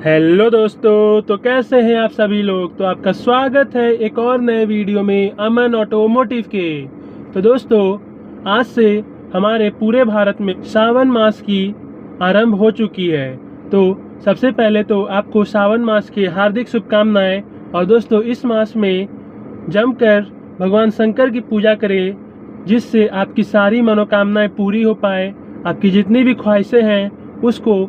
Hello दोस्तों, तो कैसे हैं आप सभी लोग। तो आपका स्वागत है एक और नए वीडियो में अमन ऑटोमोटिव के। तो दोस्तों, आज से हमारे पूरे भारत में सावन मास की आरंभ हो चुकी है। तो सबसे पहले तो आपको सावन मास की हार्दिक शुभकामनाएं। और दोस्तों, इस मास में जमकर भगवान शंकर की पूजा करें, जिससे आपकी सारी मनोकामनाएं पूरी हो पाए। आपकी जितनी भी ख्वाहिशें हैं उसको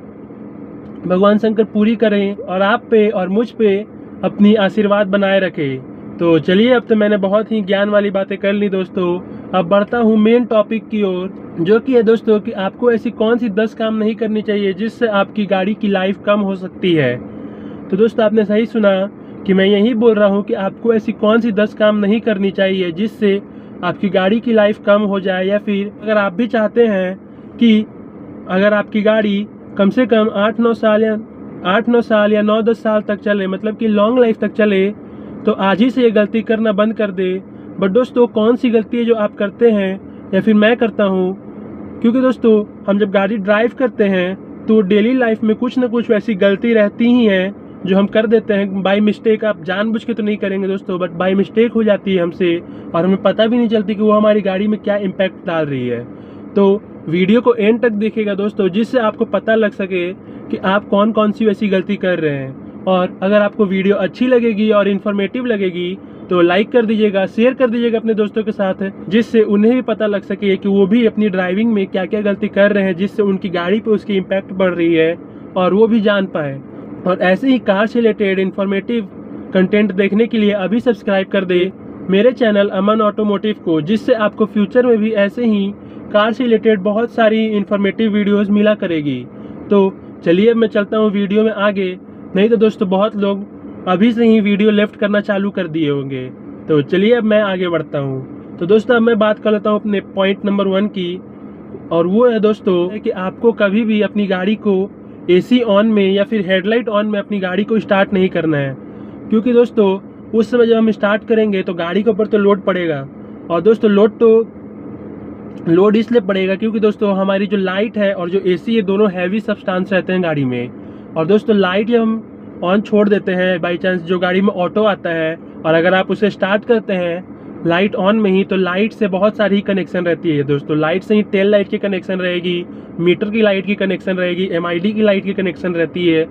भगवान शंकर पूरी करें और आप पे और मुझ पे अपनी आशीर्वाद बनाए रखें। तो चलिए, अब तो मैंने बहुत ही ज्ञान वाली बातें कर ली दोस्तों। अब बढ़ता हूँ मेन टॉपिक की ओर, जो कि है दोस्तों कि आपको ऐसी कौन सी 10 काम नहीं करनी चाहिए जिससे आपकी गाड़ी की लाइफ कम हो सकती है। तो दोस्तों, आपने सही सुना कि मैं यही बोल रहा हूँ कि आपको ऐसी कौन सी 10 काम नहीं करनी चाहिए जिससे आपकी गाड़ी की लाइफ कम हो जाए। या फिर अगर आप भी चाहते हैं कि अगर आपकी गाड़ी कम से कम 8-9 साल या 9-10 साल तक चले, मतलब कि लॉन्ग लाइफ तक चले, तो आज ही से ये गलती करना बंद कर दे। बट दोस्तों, कौन सी गलती है जो आप करते हैं या फिर मैं करता हूँ? क्योंकि दोस्तों, हम जब गाड़ी ड्राइव करते हैं तो डेली लाइफ में कुछ ना कुछ वैसी गलती रहती ही है जो हम कर देते हैं बाय मिस्टेक। आप जानबूझ के तो नहीं करेंगे दोस्तों, बट बाय मिस्टेक हो जाती है हमसे और हमें पता भी नहीं चलती कि वो हमारी गाड़ी में क्या इम्पैक्ट डाल रही है। तो वीडियो को एंड तक देखिएगा दोस्तों, जिससे आपको पता लग सके कि आप कौन कौन सी वैसी गलती कर रहे हैं। और अगर आपको वीडियो अच्छी लगेगी और इन्फॉर्मेटिव लगेगी तो लाइक कर दीजिएगा, शेयर कर दीजिएगा अपने दोस्तों के साथ, जिससे उन्हें भी पता लग सके कि वो भी अपनी ड्राइविंग में क्या क्या गलती कर रहे हैं, जिससे उनकी गाड़ी पे उसकी इम्पैक्ट बढ़ रही है और वो भी जान पाए। और ऐसे ही कार से रिलेटेड इन्फॉर्मेटिव कंटेंट देखने के लिए अभी सब्सक्राइब कर दे मेरे चैनल अमन ऑटोमोटिव को, जिससे आपको फ्यूचर में भी ऐसे ही कार से रिलेटेड बहुत सारी इन्फॉर्मेटिव वीडियोस मिला करेगी। तो चलिए, अब मैं चलता हूँ वीडियो में आगे। नहीं तो दोस्तों, बहुत लोग अभी से ही वीडियो लेफ्ट करना चालू कर दिए होंगे। तो चलिए, अब मैं आगे बढ़ता हूँ। तो दोस्तों, अब मैं बात कर लेता हूँ अपने पॉइंट नंबर 1 की, और वो है दोस्तों कि आपको कभी भी अपनी गाड़ी को एसी ऑन में या फिर हेडलाइट ऑन में अपनी गाड़ी को स्टार्ट नहीं करना है। क्योंकि दोस्तों, उस समय जब हम स्टार्ट करेंगे तो गाड़ी के ऊपर तो लोड पड़ेगा। और दोस्तों, लोड इसलिए पड़ेगा क्योंकि दोस्तों, हमारी जो लाइट है और जो एसी है दोनों हैवी सब्सटेंस रहते हैं गाड़ी में। और दोस्तों, लाइट जब हम ऑन छोड़ देते हैं बाई चांस, जो गाड़ी में ऑटो आता है, और अगर आप उसे स्टार्ट करते हैं लाइट ऑन में ही, तो लाइट से बहुत सारी कनेक्शन रहती है दोस्तों। लाइट से ही टेल लाइट की कनेक्शन रहेगी, मीटर की लाइट की कनेक्शन रहेगी, MID की लाइट की कनेक्शन रहती है।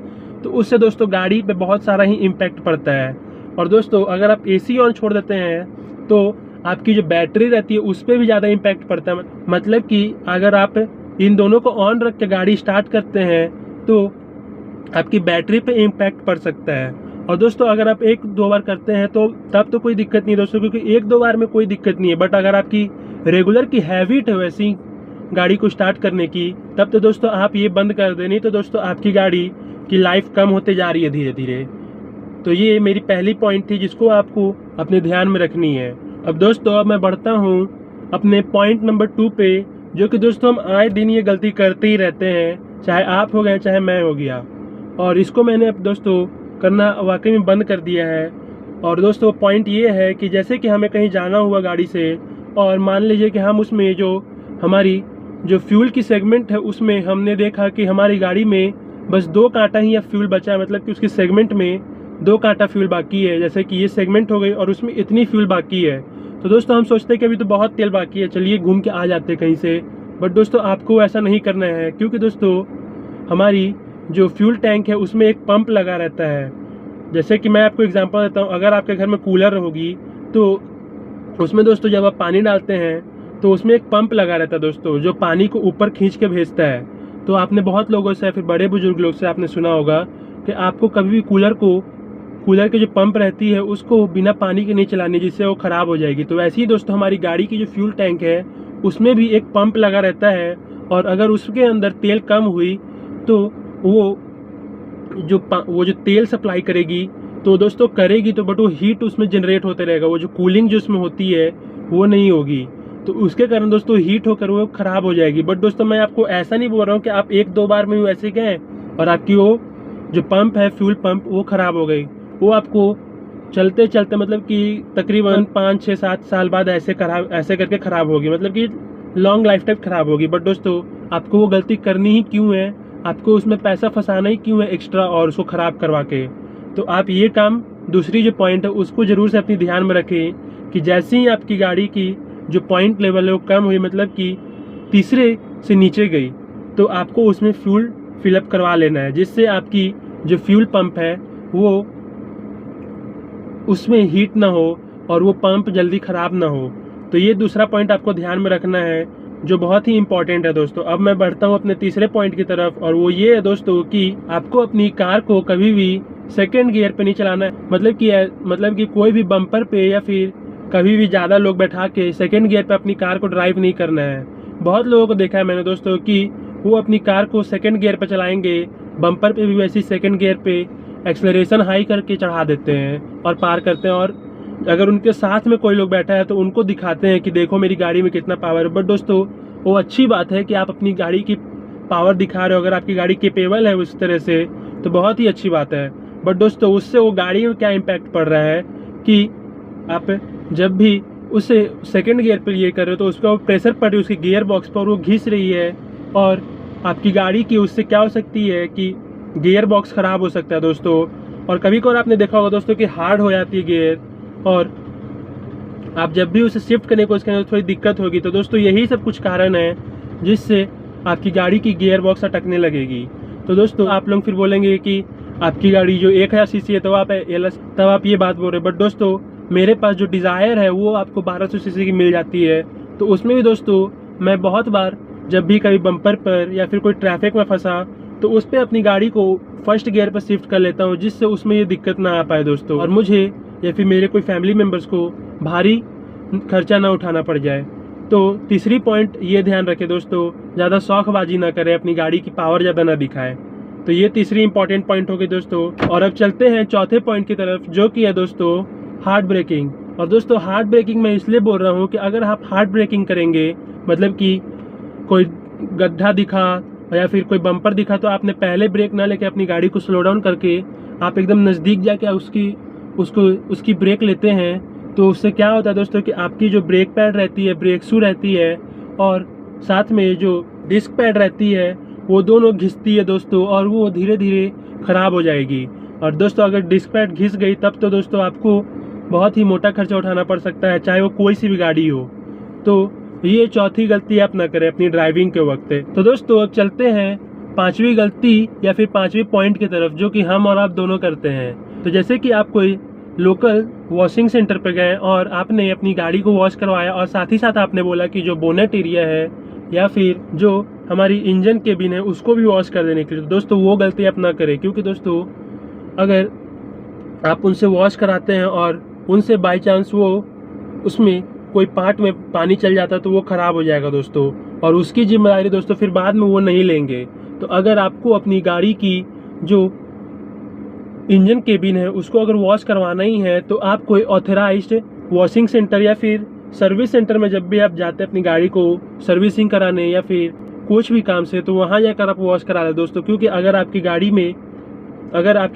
तो उससे दोस्तों गाड़ी पे बहुत सारा ही इम्पैक्ट पड़ता है। और दोस्तों, अगर आप AC ऑन छोड़ देते हैं तो आपकी जो बैटरी रहती है उस पर भी ज़्यादा इम्पैक्ट पड़ता है। मतलब कि अगर आप इन दोनों को ऑन रख के गाड़ी स्टार्ट करते हैं तो आपकी बैटरी पे इम्पैक्ट पड़ सकता है। और दोस्तों, अगर आप 1-2 बार करते हैं तो तब तो कोई दिक्कत नहीं दोस्तों, क्योंकि 1-2 बार में कोई दिक्कत नहीं है। बट अगर आपकी रेगुलर की हैबिट है वैसी गाड़ी को स्टार्ट करने की, तब तो दोस्तों आप ये बंद कर दें, नहीं तो दोस्तों आपकी गाड़ी की लाइफ कम होते जा रही है धीरे धीरे। तो ये मेरी पहली पॉइंट थी जिसको आपको अपने ध्यान में रखनी है। अब दोस्तों, अब मैं बढ़ता हूँ अपने पॉइंट नंबर 2 पे, जो कि दोस्तों हम आए दिन ये गलती करते ही रहते हैं, चाहे आप हो गए चाहे मैं हो गया। और इसको मैंने अब दोस्तों करना वाकई में बंद कर दिया है। और दोस्तों, पॉइंट ये है कि जैसे कि हमें कहीं जाना हुआ गाड़ी से, और मान लीजिए कि हम उसमें जो हमारी जो फ्यूल की सेगमेंट है उसमें हमने देखा कि हमारी गाड़ी में बस 2 कांटा ही या फ्यूल बचा है, मतलब कि उसकी सेगमेंट में 2 कांटा फ्यूल बाकी है। जैसे कि ये सेगमेंट हो गई और उसमें इतनी फ्यूल बाकी है, तो दोस्तों हम सोचते हैं कि अभी तो बहुत तेल बाकी है, चलिए घूम के आ जाते कहीं से। बट दोस्तों, आपको ऐसा नहीं करना है, क्योंकि दोस्तों हमारी जो फ्यूल टैंक है उसमें एक पंप लगा रहता है। जैसे कि मैं आपको एग्जांपल देता हूँ, अगर आपके घर में कूलर होगी तो उसमें दोस्तों जब आप पानी डालते हैं तो उसमें एक पंप लगा रहता है दोस्तों, जो पानी को ऊपर खींच के भेजता है। तो आपने बहुत लोगों से, फिर बड़े बुजुर्ग लोग से आपने सुना होगा कि आपको कभी भी कूलर की जो पंप रहती है उसको बिना पानी के नहीं चलानी, जिससे वो ख़राब हो जाएगी। तो वैसे ही दोस्तों, हमारी गाड़ी की जो फ्यूल टैंक है उसमें भी एक पंप लगा रहता है, और अगर उसके अंदर तेल कम हुई तो वो जो तेल सप्लाई करेगी तो दोस्तों करेगी तो, बट वो हीट उसमें जनरेट होते रहेगा, वो जो कूलिंग जो उसमें होती है वो नहीं होगी। तो उसके कारण दोस्तों हीट होकर वो ख़राब हो जाएगी। बट दोस्तों, मैं आपको ऐसा नहीं बोल रहा हूँ कि आप 1-2 बार में वैसे गए और आपकी वो जो पंप है, फ्यूल पंप, वो ख़राब हो गई। वो आपको चलते चलते, मतलब कि तकरीबन 5-6-7 साल बाद ऐसे करके ख़राब होगी, मतलब कि लॉन्ग लाइफ टाइम ख़राब होगी। बट दोस्तों, आपको वो गलती करनी ही क्यों है? आपको उसमें पैसा फंसाना ही क्यों है एक्स्ट्रा और उसको ख़राब करवा के। तो आप ये काम, दूसरी जो पॉइंट है उसको ज़रूर से अपनी ध्यान में रखें कि जैसे ही आपकी गाड़ी की जो पॉइंट लेवल है वो कम हुई, मतलब कि तीसरे से नीचे गई, तो आपको उसमें फ्यूल फिलअप करवा लेना है, जिससे आपकी जो फ्यूल पंप है वो उसमें हीट ना हो और वो पंप जल्दी ख़राब ना हो। तो ये दूसरा पॉइंट आपको ध्यान में रखना है जो बहुत ही इंपॉर्टेंट है दोस्तों। अब मैं बढ़ता हूँ अपने तीसरे पॉइंट की तरफ, और वो ये है दोस्तों कि आपको अपनी कार को कभी भी सेकेंड गियर पे नहीं चलाना है। मतलब कि कोई भी बम्पर पे या फिर कभी भी ज़्यादा लोग बैठा के सेकेंड गियर पे अपनी कार को ड्राइव नहीं करना है। बहुत लोगों को देखा है मैंने दोस्तों कि वो अपनी कार को सेकेंड गियर पे चलाएंगे, बम्पर पे भी वैसे ही सेकेंड गियर पे एक्सेलरेशन हाई करके चढ़ा देते हैं और पार करते हैं, और अगर उनके साथ में कोई लोग बैठा है तो उनको दिखाते हैं कि देखो मेरी गाड़ी में कितना पावर है। बट दोस्तों वो अच्छी बात है कि आप अपनी गाड़ी की पावर दिखा रहे हो, अगर आपकी गाड़ी केपेबल है उस तरह से तो बहुत ही अच्छी बात है। बट दोस्तों उससे वो गाड़ी में क्या इम्पैक्ट पड़ रहा है कि आप जब भी उसे सेकेंड गियर पे ये कर रहे हो तो उसका प्रेशर पड़ रही है उसकी गियर बॉक्स पर, वो घिस रही है, और आपकी गाड़ी की उससे क्या हो सकती है कि गियर बॉक्स ख़राब हो सकता है दोस्तों। और कभी कभार आपने देखा होगा दोस्तों कि हार्ड हो जाती है गियर, और आप जब भी उसे शिफ्ट करने की कोशिश करेंगे तो थोड़ी दिक्कत होगी। तो दोस्तों यही सब कुछ कारण है जिससे आपकी गाड़ी की गियर बॉक्स अटकने लगेगी। तो दोस्तों आप लोग फिर बोलेंगे कि आपकी गाड़ी जो 1000 सीसी है तब आप ये बात बोल रहे हैं। बट दोस्तों मेरे पास जो डिज़ायर है वो आपको 1200 सीसी की मिल जाती है। तो उसमें भी दोस्तों मैं बहुत बार जब भी कभी बम्पर पर या फिर कोई ट्रैफिक में फंसा तो उस पर अपनी गाड़ी को फर्स्ट गियर पर शिफ्ट कर लेता हूँ, जिससे उसमें ये दिक्कत ना आ पाए दोस्तों, और मुझे या फिर मेरे कोई फैमिली मेम्बर्स को भारी खर्चा ना उठाना पड़ जाए। तो तीसरी पॉइंट ये ध्यान रखें दोस्तों, ज़्यादा शौकबाजी ना करें, अपनी गाड़ी की पावर ज़्यादा ना दिखाएं। तो ये तीसरी इंपॉर्टेंट पॉइंट हो गई दोस्तों। और अब चलते हैं चौथे पॉइंट की तरफ, जो कि है दोस्तों हार्ड ब्रेकिंग। और दोस्तों हार्ड ब्रेकिंग मैं इसलिए बोल रहा हूँ कि अगर आप हार्ड ब्रेकिंग करेंगे, मतलब कि कोई गड्ढा दिखा या फिर कोई बम्पर दिखा, तो आपने पहले ब्रेक ना लेके अपनी गाड़ी को स्लो डाउन करके आप एकदम नज़दीक जाके उसकी ब्रेक लेते हैं। तो उससे क्या होता है दोस्तों कि आपकी जो ब्रेक पैड रहती है, ब्रेक शू रहती है, और साथ में जो डिस्क पैड रहती है वो दोनों घिसती है दोस्तों, और वो धीरे धीरे ख़राब हो जाएगी। और दोस्तों अगर डिस्क पैड घिस गई तब तो दोस्तों आपको बहुत ही मोटा खर्चा उठाना पड़ सकता है, चाहे वो कोई सी भी गाड़ी हो। तो ये चौथी गलती आप ना करें अपनी ड्राइविंग के वक्त। तो दोस्तों अब चलते हैं पांचवी गलती या फिर पांचवी पॉइंट की तरफ, जो कि हम और आप दोनों करते हैं। तो जैसे कि आप कोई लोकल वॉशिंग सेंटर पर गए और आपने अपनी गाड़ी को वॉश करवाया, और साथ ही साथ आपने बोला कि जो बोनेट एरिया है या फिर जो हमारी इंजन केबिन है उसको भी वॉश कर देने के लिए, दोस्तों वो गलती आप ना करें। क्योंकि दोस्तों अगर आप उनसे वॉश कराते हैं और उनसे बाई चांस वो उसमें कोई पार्ट में पानी चल जाता है तो वो ख़राब हो जाएगा दोस्तों, और उसकी जिम्मेदारी दोस्तों फिर बाद में वो नहीं लेंगे। तो अगर आपको अपनी गाड़ी की जो इंजन केबिन है उसको अगर वॉश करवाना ही है तो आप कोई ऑथराइज्ड वॉशिंग सेंटर या फिर सर्विस सेंटर में जब भी आप जाते हैं अपनी गाड़ी को सर्विसिंग कराने या फिर कुछ भी काम से, तो वहाँ जाकर आप वॉश करा लें दोस्तों। क्योंकि अगर आपकी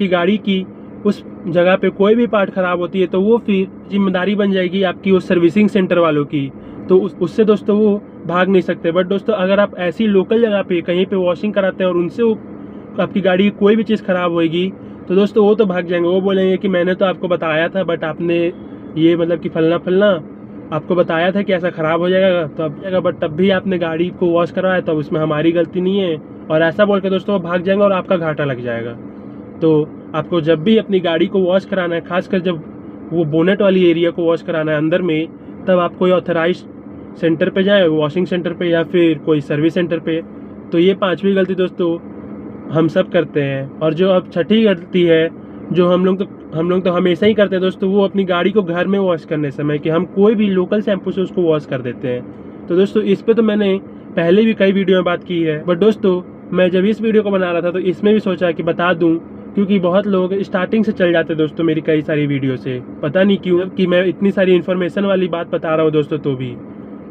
गाड़ी की उस जगह पे कोई भी पार्ट ख़राब होती है तो वो फिर जिम्मेदारी बन जाएगी आपकी उस सर्विसिंग सेंटर वालों की, तो उससे दोस्तों वो भाग नहीं सकते। बट दोस्तों अगर आप ऐसी लोकल जगह पे कहीं पे वॉशिंग कराते हैं और उनसे वो आपकी गाड़ी की कोई भी चीज़ ख़राब होएगी तो दोस्तों वो तो भाग जाएंगे। वो बोलेंगे कि मैंने तो आपको बताया था, बट आपने ये मतलब कि फलना आपको बताया था कि ऐसा ख़राब हो जाएगा तो अब जाएगा, बट तब भी आपने गाड़ी को वॉश करवाया, तो उसमें हमारी गलती नहीं है। और ऐसा बोल के दोस्तों वो भाग जाएंगे और आपका घाटा लग जाएगा। तो आपको जब भी अपनी गाड़ी को वॉश कराना है, खासकर जब वो बोनेट वाली एरिया को वॉश कराना है अंदर में, तब आप कोई ऑथराइज सेंटर पे जाएं, वॉशिंग सेंटर पे या फिर कोई सर्विस सेंटर पे। तो ये पांचवी गलती दोस्तों हम सब करते हैं। और जो अब छठी गलती है जो हम लोग तो हमेशा ही करते हैं दोस्तों, वो अपनी गाड़ी को घर में वॉश करने समय कि हम कोई भी लोकल शैम्पू से उसको वॉश कर देते हैं। तो दोस्तों इस पे तो मैंने पहले भी कई वीडियो में बात की है, बट दोस्तों मैं जब इस वीडियो को बना रहा था तो इसमें भी सोचा कि बता दूं, क्योंकि बहुत लोग स्टार्टिंग से चल जाते दोस्तों मेरी कई सारी वीडियो से, पता नहीं क्यों कि मैं इतनी सारी इन्फॉर्मेशन वाली बात बता रहा हूँ दोस्तों। तो भी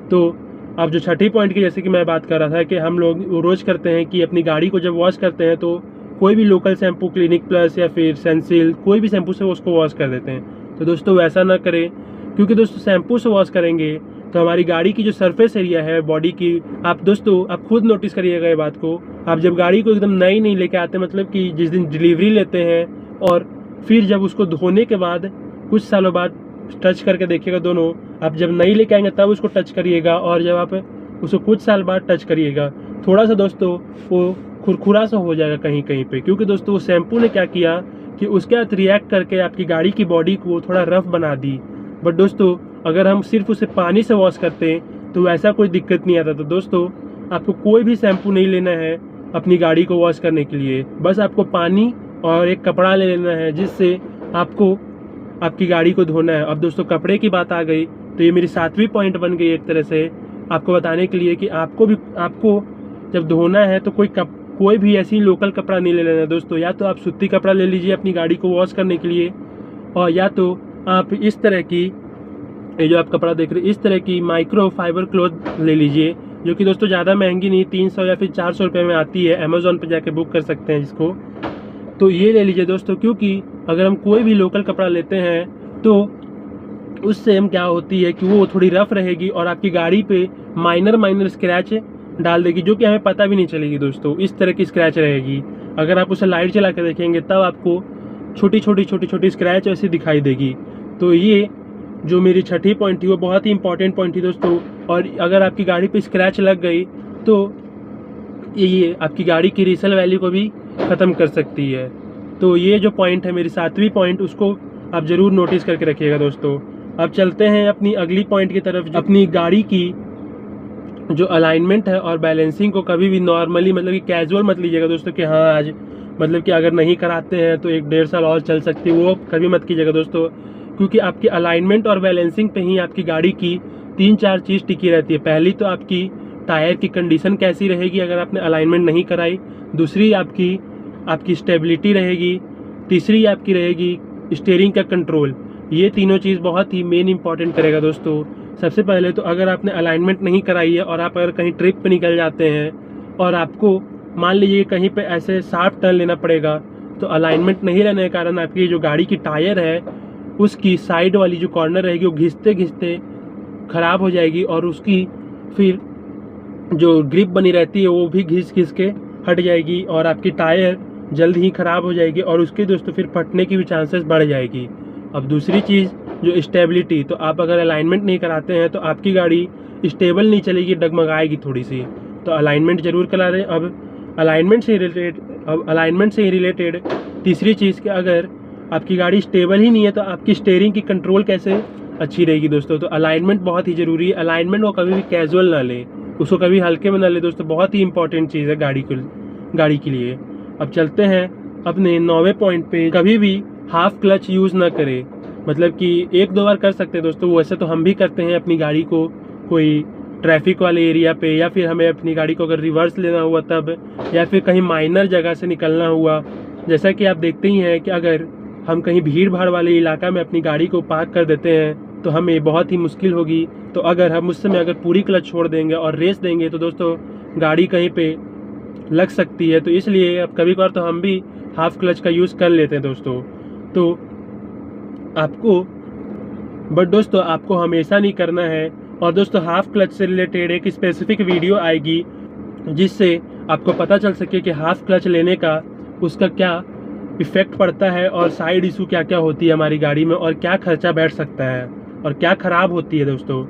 तो अब जो छठी पॉइंट की जैसे कि मैं बात कर रहा था कि हम लोग रोज़ करते हैं कि अपनी गाड़ी को जब वॉश करते हैं तो कोई भी लोकल शैम्पू, क्लिनिक प्लस या फिर सेंसिल, कोई भी शैम्पू से उसको वॉश कर देते हैं। तो दोस्तों वैसा ना करें, क्योंकि दोस्तों शैम्पू से वॉश करेंगे तो हमारी गाड़ी की जो सरफेस एरिया है बॉडी की, आप दोस्तों आप खुद नोटिस करिएगा ये बात को। आप जब गाड़ी को एकदम नई नहीं लेके आते, मतलब कि जिस दिन डिलीवरी लेते हैं और फिर जब उसको धोने के बाद कुछ सालों बाद टच करके देखिएगा दोनों, आप जब नई लेके आएंगे तब उसको टच करिएगा और जब आप उसको कुछ साल बाद टच करिएगा, थोड़ा सा दोस्तों वो खुरखुरा सा हो जाएगा कहीं कहीं पे, क्योंकि दोस्तों वो शैम्पू ने क्या किया कि उसके साथ रिएक्ट करके आपकी गाड़ी की बॉडी को थोड़ा रफ बना दी। बट दोस्तों अगर हम सिर्फ उसे पानी से वॉश करते हैं तो ऐसा कोई दिक्कत नहीं आता। तो दोस्तों आपको कोई भी शैम्पू नहीं लेना है अपनी गाड़ी को वॉश करने के लिए, बस आपको पानी और एक कपड़ा ले लेना है जिससे आपको आपकी गाड़ी को धोना है। अब दोस्तों कपड़े की बात आ गई तो ये मेरी 7वीं पॉइंट बन गई एक तरह से आपको बताने के लिए कि आपको जब धोना है तो कोई भी ऐसी लोकल कपड़ा नहीं ले लेना दोस्तों। या तो आप सूती कपड़ा ले लीजिए अपनी गाड़ी को वॉश करने के लिए, और या तो आप इस तरह की, ये जो आप कपड़ा देख रहे हैं, इस तरह की माइक्रो फाइबर क्लॉथ ले लीजिए, जो कि दोस्तों ज़्यादा महंगी नहीं, 300 या फिर 400 रुपये में आती है। अमेज़ॉन पे जाके बुक कर सकते हैं जिसको, तो ये ले लीजिए दोस्तों। क्योंकि अगर हम कोई भी लोकल कपड़ा लेते हैं तो उससे हम क्या होती है कि वो थोड़ी रफ रहेगी और आपकी गाड़ी पे माइनर स्क्रैच डाल देगी, जो कि हमें पता भी नहीं चलेगी दोस्तों। इस तरह की स्क्रैच रहेगी। अगर आप उसे लाइट चला कर देखेंगे तब आपको छोटी स्क्रैच ऐसी दिखाई देगी। तो ये जो मेरी 6ठी पॉइंट थी वो बहुत ही इंपॉर्टेंट पॉइंट थी दोस्तों। और अगर आपकी गाड़ी पे स्क्रैच लग गई तो ये आपकी गाड़ी की रीसेल वैल्यू को भी ख़त्म कर सकती है। तो ये जो पॉइंट है मेरी 7वीं पॉइंट, उसको आप ज़रूर नोटिस करके रखिएगा दोस्तों। अब चलते हैं अपनी अगली पॉइंट की तरफ। अपनी गाड़ी की जो अलाइनमेंट है और बैलेंसिंग को कभी भी नॉर्मली, मतलब कि कैजुअल मत लीजिएगा दोस्तों कि हाँ आज, मतलब कि अगर नहीं कराते हैं तो 1-1.5 साल और चल सकती है, वो कभी मत कीजिएगा दोस्तों। क्योंकि आपकी अलाइनमेंट और बैलेंसिंग पे ही आपकी गाड़ी की 3-4 चीज़ टिकी रहती है। पहली तो आपकी टायर की कंडीशन कैसी रहेगी अगर आपने अलाइनमेंट नहीं कराई, दूसरी आपकी स्टेबिलिटी रहेगी, तीसरी आपकी रहेगी स्टीयरिंग का कंट्रोल। ये तीनों चीज़ बहुत ही मेन इंपॉर्टेंट करेगा दोस्तों। सबसे पहले तो अगर आपने अलाइनमेंट नहीं कराई है और आप अगर कहीं ट्रिप पे निकल जाते हैं और आपको मान लीजिए कहीं पे ऐसे शार्प टर्न लेना पड़ेगा, तो अलाइनमेंट नहीं रहने के कारण आपकी जो गाड़ी की टायर है उसकी साइड वाली जो कॉर्नर रहेगी वो घिसते घिसते ख़राब हो जाएगी और उसकी फिर जो ग्रिप बनी रहती है वो भी घिस के हट जाएगी और आपकी टायर जल्द ही ख़राब हो जाएगी और उसके दोस्तों फिर फटने की भी चांसेस बढ़ जाएगी। अब दूसरी चीज़ जो स्टेबिलिटी, तो आप अगर अलाइनमेंट नहीं कराते हैं तो आपकी गाड़ी स्टेबल नहीं चलेगी, डगमगाएगी थोड़ी सी। तो अलाइनमेंट ज़रूर करा दें। अब अलाइनमेंट से ही रिलेटेड तीसरी चीज़ कि अगर आपकी गाड़ी स्टेबल ही नहीं है तो आपकी स्टीयरिंग की कंट्रोल कैसे अच्छी रहेगी दोस्तों। तो अलाइनमेंट बहुत ही ज़रूरी है। अलाइनमेंट को कभी भी कैजुअल ना लें, उसको कभी हल्के में ना लें दोस्तों, बहुत ही इंपॉर्टेंट चीज़ है गाड़ी के लिए। अब चलते हैं अपने 9वें पॉइंट पे। कभी भी हाफ क्लच यूज़ ना करें, मतलब कि 1-2 बार कर सकते हैं दोस्तों, वैसे तो हम भी करते हैं अपनी गाड़ी को कोई ट्रैफिक वाले एरिया पे, या फिर हमें अपनी गाड़ी को अगर रिवर्स लेना हुआ तब, या फिर कहीं माइनर जगह से निकलना हुआ। जैसा कि आप देखते ही हैं कि अगर हम कहीं भीड़ भाड़ वाले इलाका में अपनी गाड़ी को पार्क कर देते हैं तो हमें बहुत ही मुश्किल होगी। तो अगर हम उस समय अगर पूरी क्लच छोड़ देंगे और रेस देंगे तो दोस्तों गाड़ी कहीं पे लग सकती है। तो इसलिए अब कभी कभार तो हम भी हाफ क्लच का यूज़ कर लेते हैं दोस्तों। तो दोस्तों आपको हमेशा नहीं करना है। और दोस्तों हाफ क्लच से रिलेटेड एक स्पेसिफिक वीडियो आएगी जिससे आपको पता चल सके कि हाफ क्लच लेने का उसका क्या इफ़ेक्ट पड़ता है और साइड इशू क्या क्या होती है हमारी गाड़ी में और क्या खर्चा बैठ सकता है और क्या ख़राब होती है दोस्तों।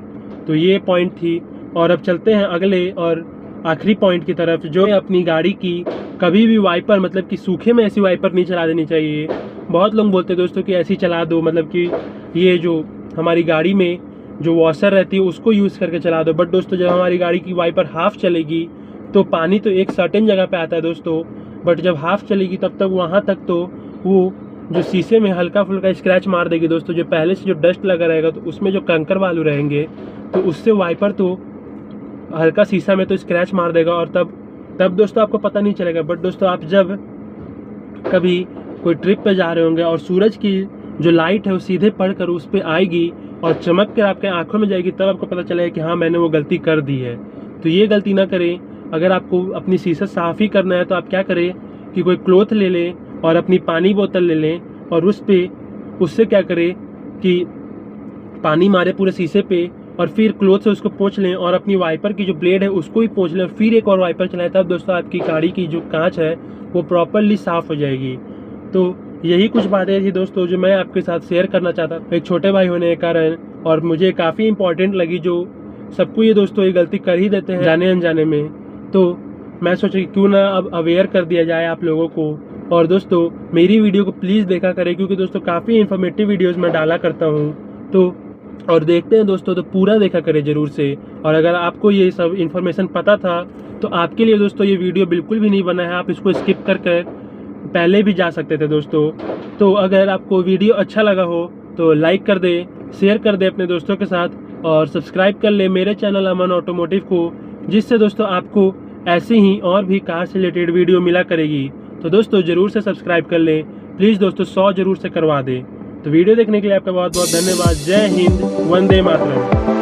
तो ये पॉइंट थी। और अब चलते हैं अगले और आखिरी पॉइंट की तरफ, जो अपनी गाड़ी की कभी भी वाइपर, मतलब कि सूखे में ऐसी वाइपर नहीं चला देनी चाहिए। बहुत लोग बोलते हैं दोस्तों कि ऐसी चला दो, मतलब कि ये जो हमारी गाड़ी में जो वॉशर रहती है उसको यूज़ करके चला दो। बट दोस्तों जब हमारी गाड़ी की वाइपर हाफ चलेगी तो पानी तो एक सर्टेन जगह पे आता है दोस्तों, बट जब हाफ चलेगी तब तक वहाँ तक तो वो जो शीशे में हल्का फुल्का स्क्रैच मार देगी दोस्तों। जो पहले से जो डस्ट लगा रहेगा तो उसमें जो कंकर बालू रहेंगे तो उससे वाइपर तो हल्का शीशा में तो स्क्रैच मार देगा और तब दोस्तों आपको पता नहीं चलेगा। बट दोस्तों आप जब कभी कोई ट्रिप पे जा रहे होंगे और सूरज की जो लाइट है वो सीधे पड़कर उस पर आएगी और चमक कर आपके आंखों में जाएगी, तब आपको पता चलेगा कि हाँ मैंने वो गलती कर दी है। तो ये गलती ना करें। अगर आपको अपनी शीशा साफ़ ही करना है तो आप क्या करें कि कोई क्लॉथ ले लें और अपनी पानी बोतल ले लें और उससे क्या करें कि पानी मारे पूरे शीशे पे और फिर क्लोथ से उसको पोंछ लें और अपनी वाइपर की जो ब्लेड है उसको भी पोंछ लें, फिर एक और वाइपर चलाएं, तब दोस्तों आपकी गाड़ी की जो कांच है वो प्रॉपरली साफ़ हो जाएगी। तो यही कुछ बातें थी दोस्तों जो मैं आपके साथ शेयर करना चाहता था एक छोटे भाई होने के कारण, और मुझे काफ़ी इंपॉर्टेंट लगी। जो सबको ये दोस्तों ये गलती कर ही देते हैं जाने अनजाने में, तो मैं सोचा कि क्यों ना अब अवेयर कर दिया जाए आप लोगों को। और दोस्तों मेरी वीडियो को प्लीज़ देखा करें, क्योंकि दोस्तों काफ़ी इन्फॉर्मेटिव वीडियोज़ मैं डाला करता हूँ। तो और देखते हैं दोस्तों तो पूरा देखा करें ज़रूर से। और अगर आपको ये सब इन्फॉर्मेशन पता था तो आपके लिए दोस्तों ये वीडियो बिल्कुल भी नहीं बना है, आप इसको स्किप कर पहले भी जा सकते थे दोस्तों। तो अगर आपको वीडियो अच्छा लगा हो तो लाइक कर दे, शेयर कर दे अपने दोस्तों के साथ, और सब्सक्राइब कर ले मेरे चैनल अमन ऑटोमोटिव को, जिससे दोस्तों आपको ऐसी ही और भी कार से रिलेटेड वीडियो मिला करेगी। तो दोस्तों ज़रूर से सब्सक्राइब कर लें प्लीज़ दोस्तों, 100 ज़रूर से करवा दें। तो वीडियो देखने के लिए आपका बहुत बहुत धन्यवाद। जय हिंद, वंदे मातरम।